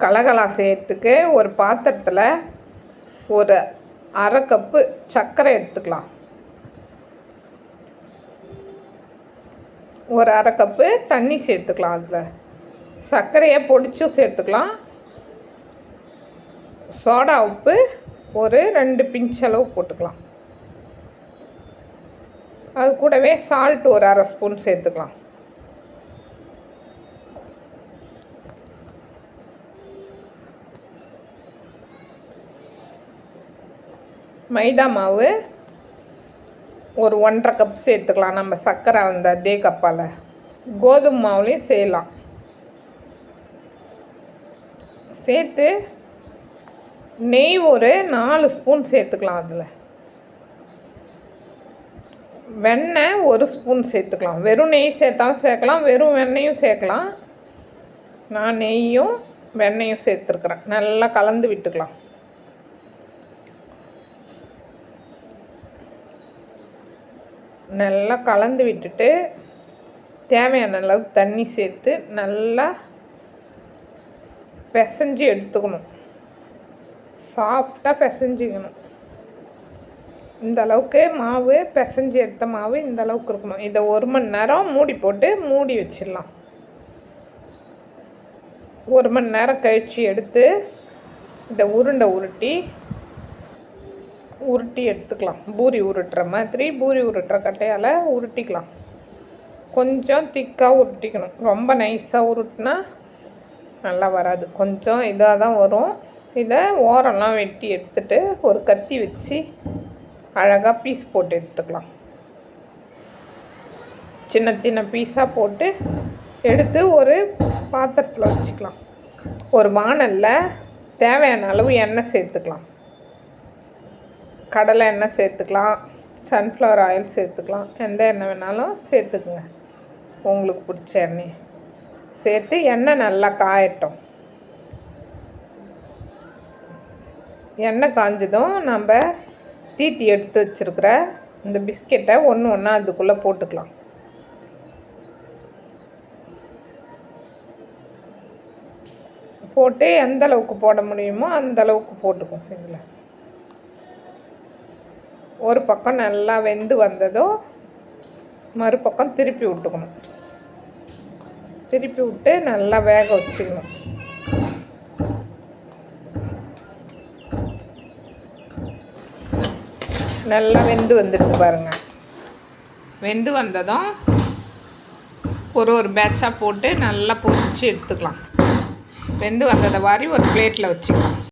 கலகலா செய்யறதுக்கு ஒரு பாத்திரத்தில் ஒரு அரை கப்பு சர்க்கரை எடுத்துக்கலாம். ஒரு அரை கப்பு தண்ணி சேர்த்துக்கலாம். அதில் சர்க்கரையை பொடிச்சும் சேர்த்துக்கலாம். சோடா உப்பு ஒரு 2 பிஞ்ச் அளவு போட்டுக்கலாம். அது கூடவே சால்ட் ஒரு அரை ஸ்பூன் சேர்த்துக்கலாம். மைதா மாவு ஒரு 1.5 கப் சேர்த்துக்கலாம். நம்ம சர்க்கரை அந்த அதே கப்பால். கோதுமை மாவுலேயும் செய்யலாம். சேர்த்து நெய் ஒரு 4 ஸ்பூன் சேர்த்துக்கலாம். அதில் வெண்ணெய் 1 ஸ்பூன் சேர்த்துக்கலாம். வெறும் நெய் சேர்த்தாலும் சேர்க்கலாம், வெறும் வெண்ணெயும் சேர்க்கலாம். நான் நெய்யும் வெண்ணெயும் சேர்த்துருக்குறேன். நல்லா கலந்து விட்டுக்கலாம். நல்லா கலந்து விட்டுட்டு தேவையான அளவு தண்ணி சேர்த்து நல்லா பிசைஞ்சு எடுத்துக்கணும். சாஃப்டாக பிசைஞ்சிக்கணும். இந்த அளவுக்கு மாவு பிசைஞ்சு எடுத்த மாவு இந்த அளவுக்கு இருக்கணும். இதை 1 மணி நேரம் மூடி போட்டு மூடி வச்சிடலாம். 1 மணி நேரம் கழித்து எடுத்து இதை உருண்டை உருட்டி எடுத்துக்கலாம். பூரி உருட்டுற மாதிரி பூரி உருட்டுற கட்டையால் உருட்டிக்கலாம். கொஞ்சம் திக்காக உருட்டிக்கணும். ரொம்ப நைஸாக உருட்டினா நல்லா வராது. கொஞ்சம் இதாக தான் வரும். இதை ஓரம்லாம் வெட்டி எடுத்துட்டு ஒரு கத்தி வச்சு அழகாக பீஸ் போட்டு எடுத்துக்கலாம். சின்ன சின்ன பீஸாக போட்டு எடுத்து ஒரு பாத்திரத்தில் வச்சுக்கலாம். ஒரு வாணலில் தேவையான அளவு எண்ணெய் சேர்த்துக்கலாம். கடலை எண்ணெய் சேர்த்துக்கலாம், சன்ஃப்ளவர் ஆயில் சேர்த்துக்கலாம். எந்த எண்ணெய் வேணாலும் சேர்த்துக்குங்க, உங்களுக்கு பிடிச்ச எண்ணெய் சேர்த்து எண்ணெய் நல்லா காயட்டும். எண்ணெய் காஞ்சதும் நம்ம தீட்டி எடுத்து வச்சுருக்கிற இந்த பிஸ்கெட்டை ஒன்று ஒன்றா அதுக்குள்ளே போட்டுக்கலாம். போட்டு எந்த அளவுக்கு போட முடியுமோ அந்த அளவுக்கு போட்டுக்கும். இதில் ஒரு பக்கம் நல்லா வெந்து வந்ததும் மறுபக்கம் திருப்பி விட்டுக்கணும். திருப்பி விட்டு நல்லா வேக வச்சுக்கணும். நல்லா வெந்து வந்துடுது பாருங்கள். வெந்து வந்ததும் ஒரு பேட்சாக போட்டு நல்லா பொரிச்சு எடுத்துக்கலாம். வெந்து வந்ததை வாரி ஒரு பிளேட்டில் வச்சுக்கலாம்.